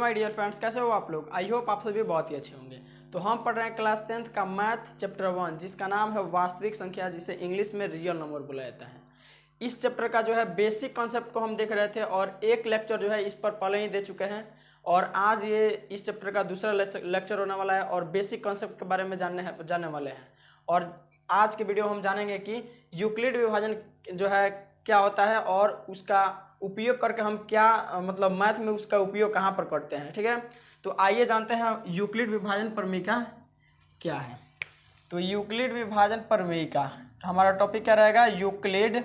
My dear friends, कैसे हो आप लोग। आई होप आप सभी बहुत ही अच्छे होंगे। तो हम पढ़ रहे हैं क्लास 10th का मैथ चैप्टर 1, जिसका नाम है वास्तविक संख्या, जिसे इंग्लिश में रियल नंबर बुला जाता है। इस चैप्टर का जो है बेसिक कॉन्सेप्ट को हम देख रहे थे और एक लेक्चर जो है इस पर पहले ही दे चुके हैं और आज ये इस चैप्टर का दूसरा लेक्चर होने वाला है और बेसिक कॉन्सेप्ट के बारे में जानने वाले हैं। और आज के वीडियो हम जानेंगे कि यूक्लिड विभाजन जो है क्या होता है और उसका उपयोग करके हम क्या मतलब मैथ में उसका उपयोग कहाँ पर करते हैं। ठीक है, तो आइए जानते हैं यूक्लिड विभाजन प्रमेयिका क्या है। तो यूक्लिड विभाजन प्रमेयिका हमारा टॉपिक क्या रहेगा, यूक्लिड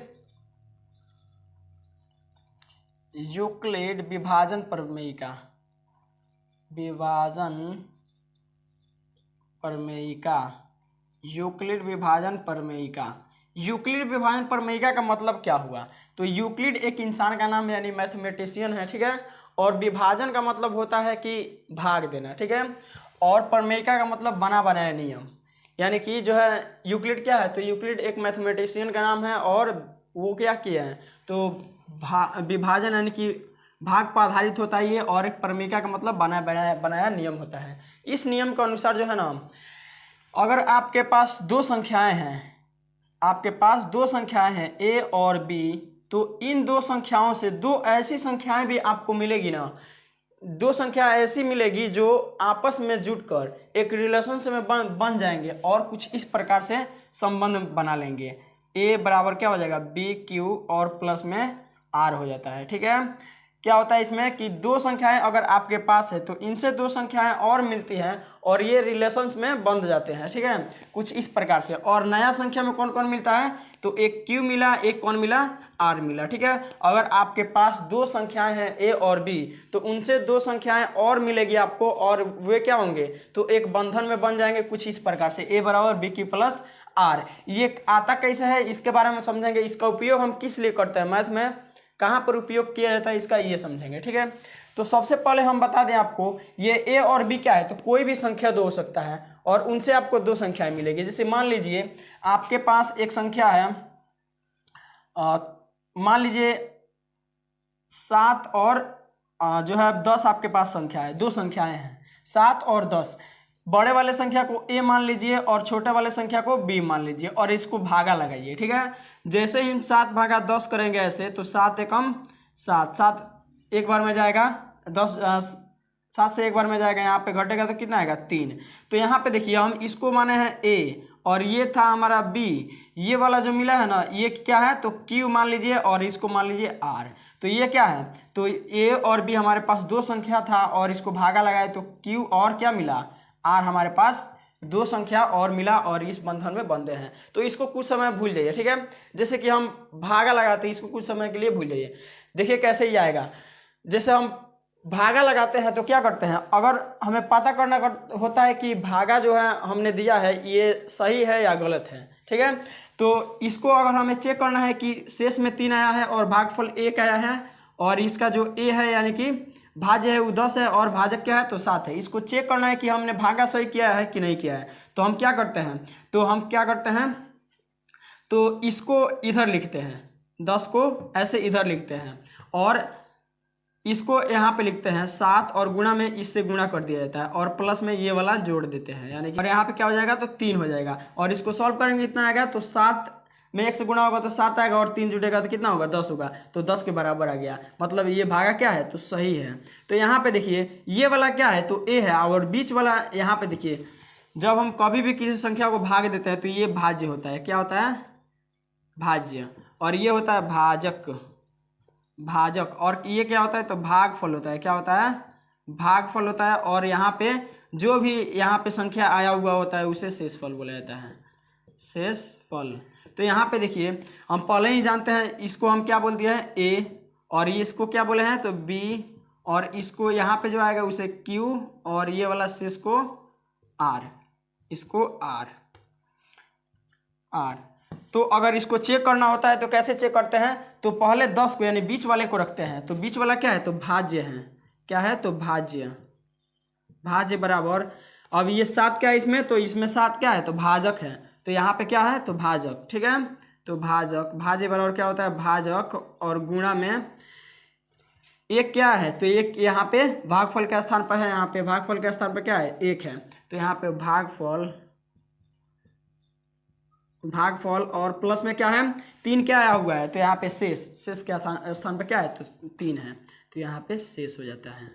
विभाजन प्रमेयिका। यूक्लिड विभाजन प्रमेयिका। यूक्लिड विभाजन प्रमेयिका का मतलब क्या हुआ। तो यूक्लिड एक इंसान का नाम है, यानी मैथमेटिशियन है। ठीक है, और विभाजन का मतलब होता है कि भाग देना। ठीक है, और प्रमेयिका का मतलब बना बनाया नियम, यानी कि जो है यूक्लिड क्या है, तो यूक्लिड एक मैथमेटिशियन का नाम है और वो क्या किया है, तो विभाजन यानी कि भाग पर आधारित होता है ये, और एक प्रमेयिका का मतलब बनाया नियम होता है। इस नियम के अनुसार जो है ना, अगर आपके पास दो संख्याएं हैं a और b, तो इन दो संख्याओं से दो ऐसी संख्याएं भी आपको मिलेगी ना, दो संख्या ऐसी मिलेगी जो आपस में जुड़कर एक रिलेशनशिप में बन जाएंगे और कुछ इस प्रकार से संबंध बना लेंगे। a बराबर क्या हो जाएगा, b q और प्लस में r हो जाता है। ठीक है, क्या होता है इसमें कि दो संख्याएं अगर आपके पास है तो इनसे दो संख्याएं और मिलती हैं और ये रिलेशंस में बंध जाते हैं। ठीक है, कुछ इस प्रकार से। और नया संख्या में कौन कौन मिलता है, तो एक q मिला, एक कौन मिला, r मिला। ठीक है, अगर आपके पास दो संख्याएं हैं a और b, तो उनसे दो संख्याएं और मिलेगी आपको और वे क्या होंगे, तो एक बंधन में बन जाएंगे कुछ इस प्रकार से, a बराबर b q प्लस r। ये आता कैसे है इसके बारे में समझेंगे। इसका उपयोग हम किस लिए करते हैं मैथ में, कहाँ पर उपयोग किया जाता है इसका, ये समझेंगे। ठीक है, तो सबसे पहले हम बता दें आपको, ये a और b क्या है, तो कोई भी संख्या दो हो सकता है और उनसे आपको दो संख्याएं मिलेगी। जैसे मान लीजिए आपके पास एक संख्या है, मान लीजिए 7 और जो है 10 आपके पास संख्या है, दो संख्याएं हैं 7 और 10। बड़े वाले संख्या को a मान लीजिए और छोटे वाले संख्या को b मान लीजिए और इसको भागा लगाइए। ठीक है, जैसे ही हम 7 भागा 10 करेंगे ऐसे, तो 7 एकम 7, 7 एक बार में जाएगा 10, 7 से एक बार में जाएगा, यहाँ पे घटेगा तो कितना आएगा 3। तो यहाँ पे देखिए हम इसको माने हैं a और ये था हमारा b, ये वाला जो मिला है ना ये क्या है, तो q मान लीजिए और इसको मान लीजिए r। तो ये क्या है, तो a और b हमारे पास दो संख्या था और इसको भागा लगाए तो q और क्या मिला, r हमारे पास दो संख्या और मिला और इस बंधन में बंधे हैं। तो इसको कुछ समय भूल जाइए। ठीक है, जैसे कि हम भागा लगाते हैं, इसको कुछ समय के लिए भूल जाइए। देखिए कैसे ही आएगा, जैसे हम भागा लगाते हैं तो क्या करते हैं, अगर हमें पता करना होता है कि भागा जो है हमने दिया है ये सही है या गलत है। ठीक है, तो इसको अगर हमें चेक करना है कि शेष में 3 आया है और भागफल 1 आया है और इसका जो a है यानी कि भाज्य है वो 10 है और भाजक क्या है, तो 7 है। इसको चेक करना है कि हमने भागा सही किया है कि नहीं किया है। तो हम क्या करते हैं, तो इसको इधर लिखते हैं, 10 को ऐसे इधर लिखते हैं और इसको यहाँ पे लिखते हैं 7 और गुणा में इससे गुणा कर दिया जाता है और प्लस में ये वाला जोड़ देते हैं, यानी कि और यहाँ पे क्या हो जाएगा, तो 3 हो जाएगा। और इसको सॉल्व करेंगे कितना आएगा, तो 7 में 1 से गुणा होगा तो 7 आएगा और 3 जुड़ेगा तो कितना होगा, 10 होगा। तो 10 के बराबर आ गया, मतलब ये भागा क्या है, तो सही है। तो यहाँ पे देखिए ये वाला क्या है, तो a है और बीच वाला यहाँ पे देखिए, जब हम कभी भी किसी संख्या को भाग देते हैं तो ये भाज्य होता है। क्या होता है, भाज्य। और ये होता है भाजक। और ये क्या होता है, तो भागफल होता है। क्या होता है, भागफल होता है। और यहाँ पे जो भी यहाँ पे संख्या आया हुआ होता है उसे शेषफल बोला जाता है, शेषफल। तो यहाँ पे देखिए हम पहले ही जानते हैं, इसको हम क्या बोल दिया है, a और ये इसको क्या बोले हैं, तो b, और इसको यहाँ पे जो आएगा उसे q और ये वाला शेष को r, इसको r। तो अगर इसको चेक करना होता है तो कैसे चेक करते हैं, तो पहले 10 को यानी बीच वाले को रखते हैं। तो बीच वाला क्या है, तो भाज्य है। क्या है, तो भाज्य बराबर, अब ये 7 क्या है इसमें, तो इसमें 7 क्या है, तो भाजक है। तो यहाँ पे क्या है, तो भाजक। ठीक है, तो भाजक, भाज्य बराबर क्या होता है, भाजक और गुणा में एक क्या है, तो एक यहाँ पे भागफल के स्थान पर है, यहाँ पे भागफल के स्थान पर क्या है, एक है, तो यहाँ पे भागफल और प्लस में क्या है, 3 क्या आया हुआ है, तो यहाँ पे शेष के स्थान पर क्या है, तो 3 है, तो यहाँ पे शेष हो जाता है,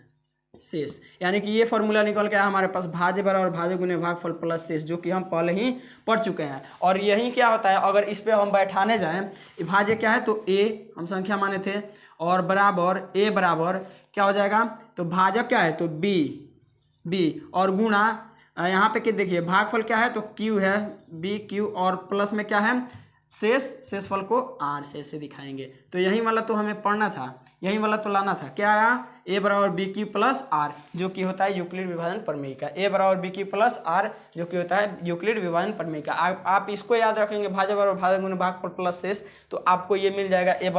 शेष। यानी कि ये फॉर्मूला निकल के आया हमारे पास, भाज्य बराबर भाज्य गुने भागफल प्लस शेष, जो कि हम पहले ही पढ़ चुके हैं। और यही क्या होता है, अगर इस पे हम बैठाने जाएं, भाज्य क्या है, तो ए हम संख्या माने थे, और बराबर ए बराबर क्या हो जाएगा, तो भाजक क्या है, तो बी और गुणा यहाँ पे क्या देखिए, भागफल क्या है, तो क्यू है, बी क्यू, और प्लस में क्या है, शेषफल को आर से दिखाएंगे। तो यही वाला तो हमें पढ़ना था, यही वाला तो लाना था, क्या आया, ए बराबर बी क्यू प्लस आर, जो कि होता है यूक्लिड विभाजन प्रमेय का, ए बराबर बी क्यू प्लस आर, जो कि होता है यूक्लिड विभाजन प्रमेय का। आप इसको याद रखेंगे, भाज्य बराबर भाज्य गुणे भागफल प्लस शेष, तो आपको ये मिल जाएगा ए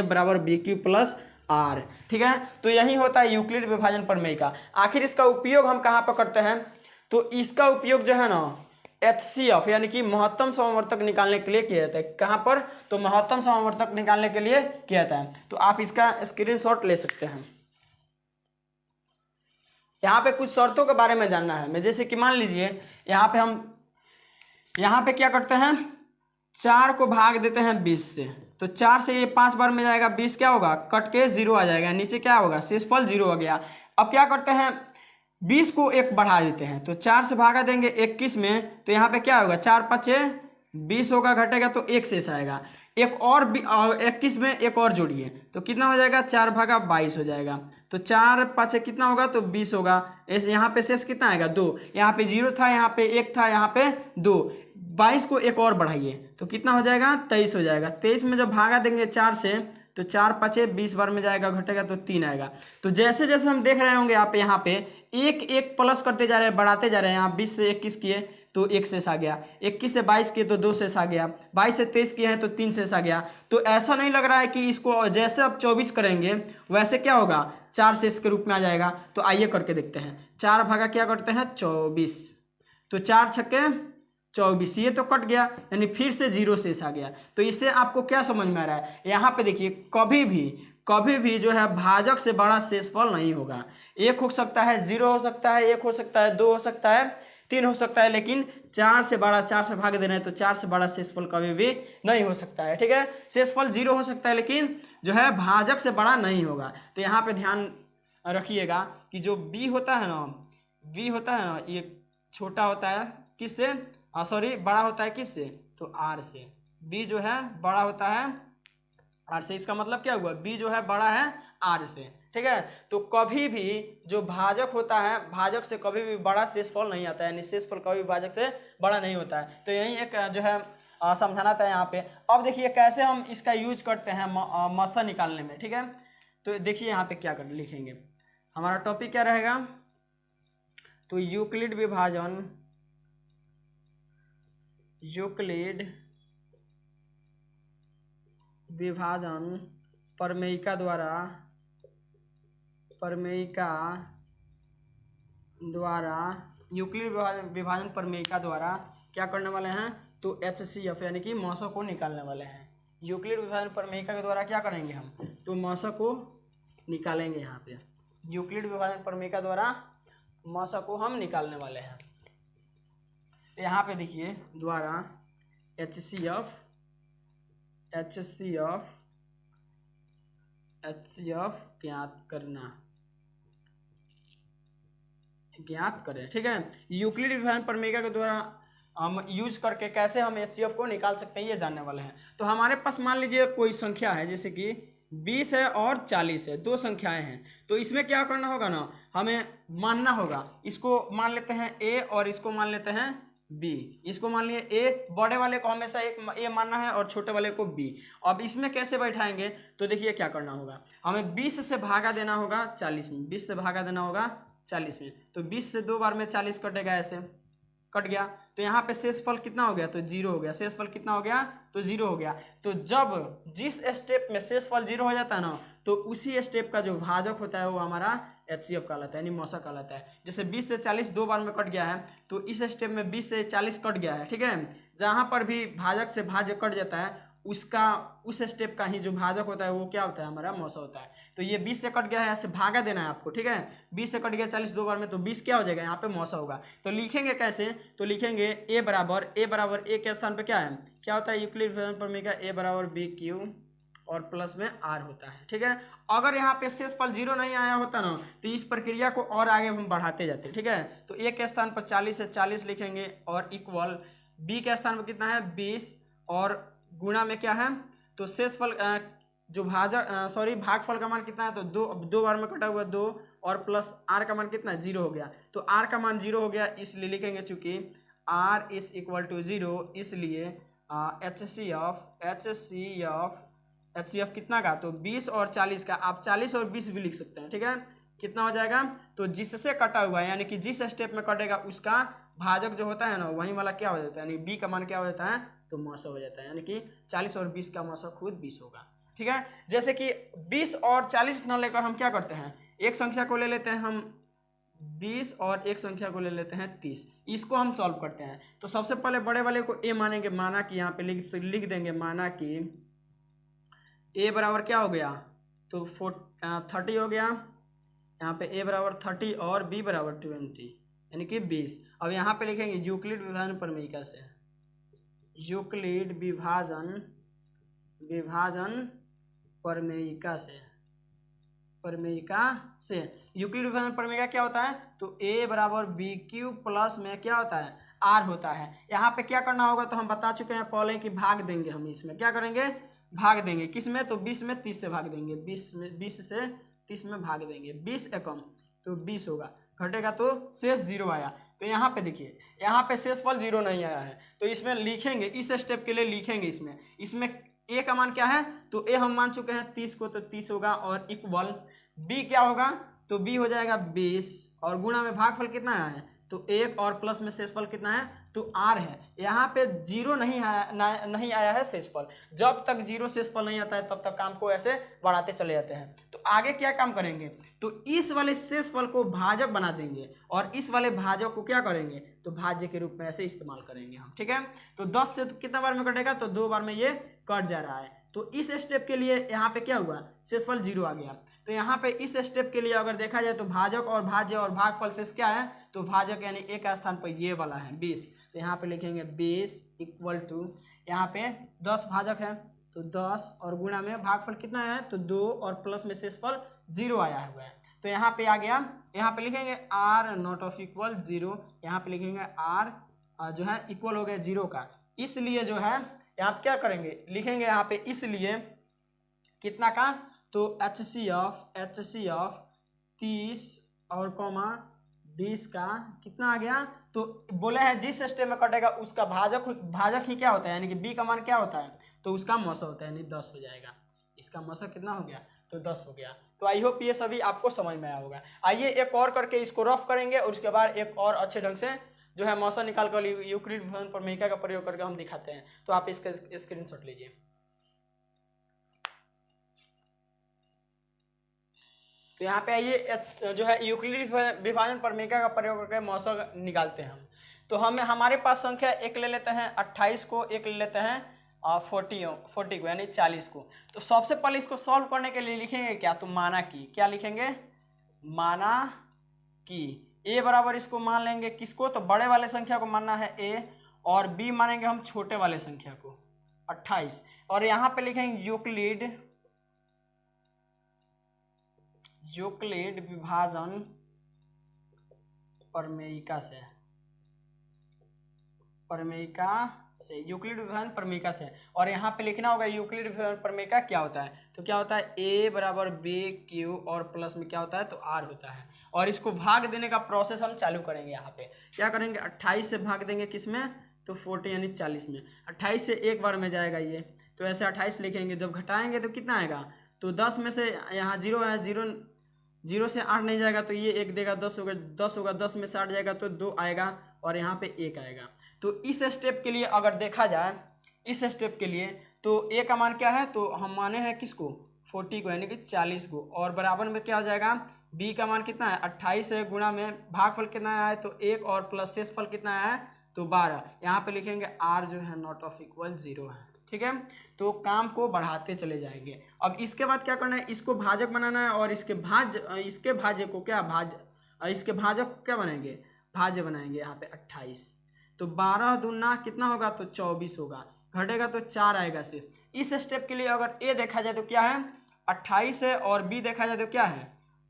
बराबर बी क्यू प्लस आर। ठीक है, तो यही होता है यूक्लिड विभाजन प्रमेय का। आखिर इसका उपयोग हम कहाँ पर करते हैं, तो इसका उपयोग जो है ना HCF यानी कि महत्तम समवर्तक निकालने के लिए किया जाता है। कहाँ पर, तो महत्तम समवर्तक निकालने के लिए किया जाता है। तो आप इसका स्क्रीनशॉट ले सकते हैं। यहाँ पे कुछ शर्तों के बारे में जानना है मैं, जैसे कि मान लीजिए यहाँ पे क्या करते हैं, 4 को भाग देते हैं 20 से, तो 4 से ये 5 बार में जाएगा, 20 क्या होगा, कट के 0 आ जाएगा, नीचे क्या होगा, शेषफल 0 हो गया। अब क्या करते हैं, 20 को 1 बढ़ा देते हैं, तो 4 से भागा देंगे 21 में, तो यहाँ पे क्या होगा, 4 5 20 होगा, घटेगा तो 1 शेष आएगा। एक और 21 में एक और जोड़िए, तो कितना हो जाएगा, 4 भागा 22 हो जाएगा, तो 4 5 कितना होगा, तो 20 होगा। ऐसे यहाँ पे शेष कितना आएगा, 2, यहाँ पे 0 था, यहाँ पे 1 था, यहाँ पे 2, 22 को 1 और बढ़ाइए, तो कितना हो जाएगा, 23 हो जाएगा। 23 में जब भागा देंगे 4 से, तो 4 5 20 बार में जाएगा, घटेगा तो 3 आएगा। तो जैसे जैसे हम देख रहे होंगे आप यहाँ पे एक प्लस करते जा रहे हैं, बढ़ाते जा रहे हैं। यहाँ 20 से 21 किए तो 1 शेष आ गया, 21 से 22 किए तो 2 शेष आ गया, 22 से 23 किए हैं तो 3 शेष आ गया। तो ऐसा नहीं लग रहा है कि इसको जैसे अब 24 करेंगे वैसे क्या होगा, 4 शेष के रूप में आ जाएगा। तो आइए करके देखते हैं। 4 भागा क्या करते हैं, 24, तो 4 छक्के 24, ये तो कट गया, यानी फिर से 0 शेष आ गया। तो इससे आपको क्या समझ में आ रहा है, यहाँ पे देखिए कभी भी जो है भाजक से बड़ा शेषफल नहीं होगा। 1 हो सकता है, 0 हो सकता है, 1 हो सकता है, 2 हो सकता है, 3 हो सकता है, लेकिन 4 से बड़ा, 4 से भाग दे रहे हैं तो 4 से बड़ा शेषफल कभी भी नहीं हो सकता है। ठीक है, शेषफल 0 हो सकता है लेकिन जो है भाजक से बड़ा नहीं होगा। तो यहाँ पे ध्यान रखिएगा कि जो बी होता है ना, ये छोटा होता है किससे, बड़ा होता है किससे, तो आर से। बी जो है बड़ा होता है आर से, इसका मतलब क्या हुआ, बी जो है बड़ा है आर से। ठीक है, तो कभी भी जो भाजक होता है, भाजक से कभी भी बड़ा शेषफल नहीं आता है, यानी शेषफल कभी भी भाजक से बड़ा नहीं होता है। तो यही एक जो है समझाना था यहाँ पे। अब देखिए कैसे हम इसका यूज करते हैं मसा निकालने में। ठीक है, तो देखिए यहाँ पे क्या कर लिखेंगे, हमारा टॉपिक क्या रहेगा, तो यूक्लिड विभाजन प्रमेयिका द्वारा यूक्लिड विभाजन प्रमेयिका द्वारा क्या करने वाले हैं, तो HCF यानी कि मौसा को निकालने वाले हैं। यूक्लिड विभाजन प्रमेयिका के द्वारा क्या करेंगे हम, तो मौसा को निकालेंगे। यहाँ पे यूक्लिड विभाजन प्रमेयिका द्वारा मौसा को हम निकालने वाले हैं। यहाँ पे देखिए द्वारा HCF ज्ञात करें। ठीक है, यूक्लिड विभाजन प्रमेयिका के द्वारा हम यूज करके कैसे हम HCF को निकाल सकते हैं ये जानने वाले हैं। तो हमारे पास मान लीजिए कोई संख्या है, जैसे कि 20 है और 40 है, 2 संख्याएं हैं। तो इसमें क्या करना होगा ना, हमें मानना होगा, इसको मान लेते हैं A और इसको मान लेते हैं B। इसको मान लिए A, बड़े वाले को हमेशा एक A मानना है और छोटे वाले को B। अब इसमें कैसे बैठाएंगे, तो देखिए क्या करना होगा, हमें 20 से भागा देना होगा 40 में, 20 से भागा देना होगा 40 में, तो 20 से 2 बार में 40 कटेगा, ऐसे कट गया। तो यहाँ पे शेषफल कितना हो गया, तो 0 हो गया। शेषफल कितना हो गया, तो 0 हो गया। तो जब जिस स्टेप में शेषफल 0 हो जाता है ना, तो उसी स्टेप का जो भाजक होता है वो हमारा HCF कहलाता है, यानी मौसा कहलाता है। जैसे 20 से 40 2 बार में कट गया है, तो इस स्टेप में 20 से 40 कट गया है। ठीक है, जहाँ पर भी भाजक से भाज्य कट जाता है उसका उस स्टेप का ही जो भाजक होता है वो क्या होता है, हमारा मौसा होता है। तो ये 20 से कट गया है, ऐसे भागा देना है आपको, ठीक है। 20 से कट गया 40 दो बार में, तो 20 क्या हो जाएगा, यहाँ पे मौसा होगा। तो लिखेंगे कैसे, तो लिखेंगे ए बराबर ए के स्थान पे क्या है, क्या होता है, यूक्लिड प्रमेय ए बराबर बी क्यू और प्लस में आर होता है, ठीक है। अगर यहाँ पे शेषफल 0 नहीं आया होता ना, तो इस प्रक्रिया को और आगे हम बढ़ाते जाते, ठीक है। तो ए के स्थान पर 40 है, 40 लिखेंगे और इक्वल बी के स्थान पर कितना है 20 और गुणा में क्या है, तो शेषफल जो भागफल का मान कितना है, तो दो बार में कटा हुआ 2 और प्लस आर का मान कितना है 0 हो गया। तो आर का मान 0 हो गया, इसलिए लिखेंगे चूंकि आर इज इक्वल टू 0, इसलिए एच सी एफ कितना का, तो 20 और 40 का, आप 40 और 20 भी लिख सकते हैं, ठीक है। कितना हो जाएगा, तो जिससे कटा हुआ है यानी कि जिस स्टेप में कटेगा उसका भाजक जो होता है ना, वही वाला क्या हो जाता है, यानी बी का मान क्या हो जाता है, तो मौसा हो जाता है, यानी कि 40 और 20 का मौसा खुद 20 होगा, ठीक है। जैसे कि 20 और 40 न लेकर हम क्या करते हैं, एक संख्या को ले लेते हैं हम 20 और एक संख्या को ले लेते हैं 30, इसको हम सॉल्व करते हैं। तो सबसे पहले बड़े वाले को ए मानेंगे, माना कि यहाँ पे लिख देंगे, माना कि ए बराबर क्या हो गया, तो 30 हो गया, यहाँ पे ए बराबर 30 और बी बराबर 20 यानी कि 20। अब यहाँ पे लिखेंगे यूक्लिड विभाजन प्रमेयिका से, यूक्लिड विभाजन प्रमेयिका से यूक्लिड विभाजन प्रमेयिका क्या होता है, तो ए बराबर बी क्यू प्लस में क्या होता है, आर होता है। यहाँ पे क्या करना होगा, तो हम बता चुके हैं पहले कि भाग देंगे, हम इसमें क्या करेंगे, भाग देंगे, किस में, तो 20 में 30 से भाग देंगे, 20 से 30 में भाग देंगे, 20 एकम तो 20 होगा, घटेगा तो शेष 0 आया। तो यहाँ पे देखिए, यहाँ पे शेषफल 0 नहीं आया है, तो इसमें लिखेंगे, इस स्टेप के लिए लिखेंगे इसमें ए का मान क्या है, तो ए हम मान चुके हैं 30 को, तो 30 होगा और इक्वल बी क्या होगा, तो बी हो जाएगा 20 और गुणा में भागफल कितना है, तो 1 और प्लस में शेषफल कितना है, तो आर है। यहाँ पे 0 नहीं आया है शेषफल, जब तक 0 शेषफल नहीं आता है तब तक काम को ऐसे बढ़ाते चले जाते हैं। तो आगे क्या काम करेंगे, तो इस वाले शेषफल को भाजक बना देंगे और इस वाले भाजक को क्या करेंगे, तो भाज्य के रूप में ऐसे इस्तेमाल करेंगे हम, ठीक है। तो 10 से तो कितना बार में कटेगा, तो 2 बार में ये कट जा रहा है। तो इस स्टेप के लिए यहाँ पे क्या हुआ, शेषफल 0 आ गया। तो यहाँ पे इस स्टेप के लिए अगर देखा जाए तो भाजक और भाज्य और भागफल शेष क्या है, तो भाजक यानी एक स्थान पर ये वाला है 20, तो यहाँ पे लिखेंगे 20 इक्वल टू, यहाँ पे 10 भाजक है तो 10 और गुणा में भागफल कितना है, तो 2 और प्लस में शेषफल 0 आया हुआ है। तो यहाँ पे आ गया, यहाँ पे लिखेंगे आर नॉट ऑफ इक्वल 0, यहाँ पे लिखेंगे आर जो है इक्वल हो गया 0 का, इसलिए जो है यहाँ पे क्या करेंगे, लिखेंगे यहाँ पे इसलिए कितना का, तो एच सी ऑफ 30 और कॉमा 20 का कितना आ गया, तो बोले हैं जिस स्टेप में कटेगा उसका भाजक ही क्या होता है, यानी कि बी का मान क्या होता है, तो उसका मौसा होता है, यानी 10 हो जाएगा। इसका मौसा कितना हो गया, तो 10 हो गया। तो आई होप ये सभी आपको समझ में आया होगा। आइए एक और करके इसको रफ करेंगे और उसके बाद एक और अच्छे ढंग से जो है मौसा निकाल कर यूक्लिड विभाजन प्रमेयिका का प्रयोग करके हम दिखाते हैं। तो आप इसका स्क्रीनशॉट लीजिए। तो यहाँ पे आइए जो है यूक्लिड विभाजन प्रमेयिका का प्रयोग करके मौसा निकालते हैं हम। तो हमारे पास संख्या एक ले लेते हैं 28 को, एक ले लेते हैं 40 को यानी 40 को। तो सबसे पहले इसको सॉल्व करने के लिए लिखेंगे क्या, तो माना कि, क्या लिखेंगे, माना कि ए बराबर इसको मान लेंगे किसको, तो बड़े वाले संख्या को मानना है ए और बी मानेंगे हम छोटे वाले संख्या को 28, और यहाँ पे लिखेंगे यूक्लिड विभाजन प्रमेयिका से यूक्लिड विभाजन प्रमेयिका से, और यहाँ पे लिखना होगा यूक्लिड विभाजन प्रमेयिका क्या होता है, तो क्या होता है ए बराबर बी क्यू और प्लस में क्या होता है, तो आर होता है। और इसको भाग देने का प्रोसेस हम चालू करेंगे। यहाँ पे क्या करेंगे, 28 से भाग देंगे किसमें, तो 40 यानी 40 में, 28 से एक बार में जाएगा ये, तो ऐसे 28 लिखेंगे। जब घटाएंगे तो कितना आएगा, तो 10 में से यहाँ 0 है, 0 से 8 नहीं जाएगा तो ये 1 देगा, 10 होगा, 10 में से 8 जाएगा तो 2 आएगा और यहाँ पे 1 आएगा। तो इस स्टेप के लिए अगर देखा जाए, इस स्टेप के लिए तो ए का मान क्या है, तो हम माने हैं किसको, 40 को यानी कि 40 को, और बराबर में क्या हो जाएगा, बी का मान कितना है 28 है, गुणा में भागफल कितना आया है, तो 1 और प्लस शेषफल कितना आया है, तो 12। यहाँ पे लिखेंगे आर जो है नॉट ऑफ इक्वल 0 है, ठीक है। तो काम को बढ़ाते चले जाएंगे। अब इसके बाद क्या करना है, इसको भाजक बनाना है और इसके भाज्य को क्या इसके भाजक को क्या बनाएंगे, भाज्य बनाएंगे। यहाँ पे 28, तो 12 दूना कितना होगा, तो 24 होगा, घटेगा तो 4 आएगा शेष। इस स्टेप के लिए अगर ए देखा जाए तो क्या है 28 है, और बी देखा जाए तो क्या है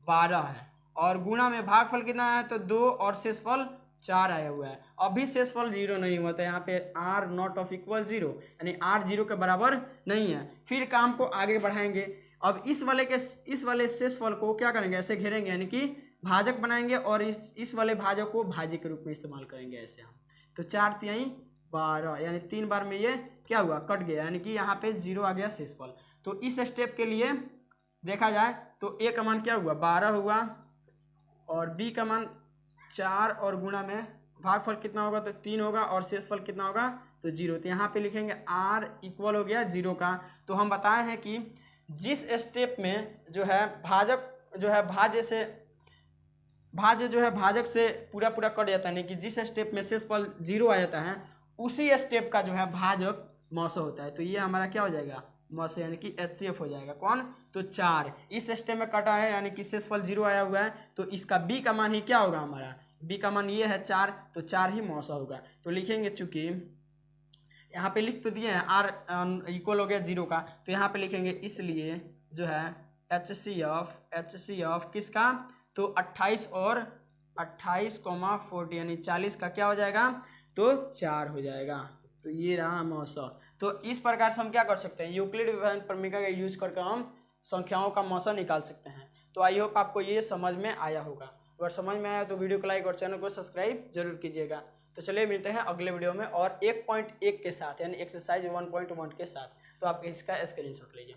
12 है, और गुणा में भागफल कितना है तो 2 और शेषफल 4 आया हुआ है। अभी शेषफल 0 नहीं हुआ था, यहाँ पे r नॉट ऑफ इक्वल 0, यानी r 0 के बराबर नहीं है। फिर काम को आगे बढ़ाएंगे। अब इस वाले शेषफल को क्या करेंगे, ऐसे घेरेंगे, यानी कि भाजक बनाएंगे, और इस वाले भाजक को भाज्य के रूप में इस्तेमाल करेंगे ऐसे हम। तो 4 तिहाई 12, यानी 3 बार में ये क्या हुआ, कट गया, यानी कि यहाँ पे 0 आ गया शेषफल। तो इस स्टेप के लिए देखा जाए तो ए का मान क्या हुआ 12 हुआ, और बी का मान 4, और गुणा में भागफल कितना होगा तो 3 होगा, और शेषफल कितना होगा तो 0। तो यहाँ पे लिखेंगे r इक्वल हो गया 0 का। तो हम बताए हैं कि जिस स्टेप में जो है भाजक जो है भाजक से पूरा कट जाता है, यानी कि जिस स्टेप में शेषफल 0 आ जाता है उसी स्टेप का जो है भाजक मौस होता है। तो ये हमारा क्या हो जाएगा मौस, यानी कि HCF हो जाएगा। कौन, तो 4 इस स्टेप में कटा है, यानी कि शेषफल 0 आया हुआ है, तो इसका बी का मान ही क्या होगा, हमारा बी का मान ये है 4, तो 4 ही मौसा होगा। तो लिखेंगे, चूंकि यहाँ पे लिख तो दिए हैं r इक्वल हो गया 0 का, तो यहाँ पे लिखेंगे इसलिए जो है HCF किसका, तो 28 और 28,40 यानी 40 का क्या हो जाएगा, तो 4 हो जाएगा। तो ये रहा मौसा। तो इस प्रकार से हम क्या कर सकते हैं, यूक्लिड विभाजन प्रमेय का यूज करके हम संख्याओं का मौसा निकाल सकते हैं। तो आई होप आपको ये समझ में आया होगा। अगर समझ में आया तो वीडियो को लाइक और चैनल को सब्सक्राइब जरूर कीजिएगा। तो चलिए मिलते हैं अगले वीडियो में और 1.1 के साथ, यानी एक्सरसाइज 1.1 के साथ। तो आप इसका स्क्रीनशॉट लीजिए।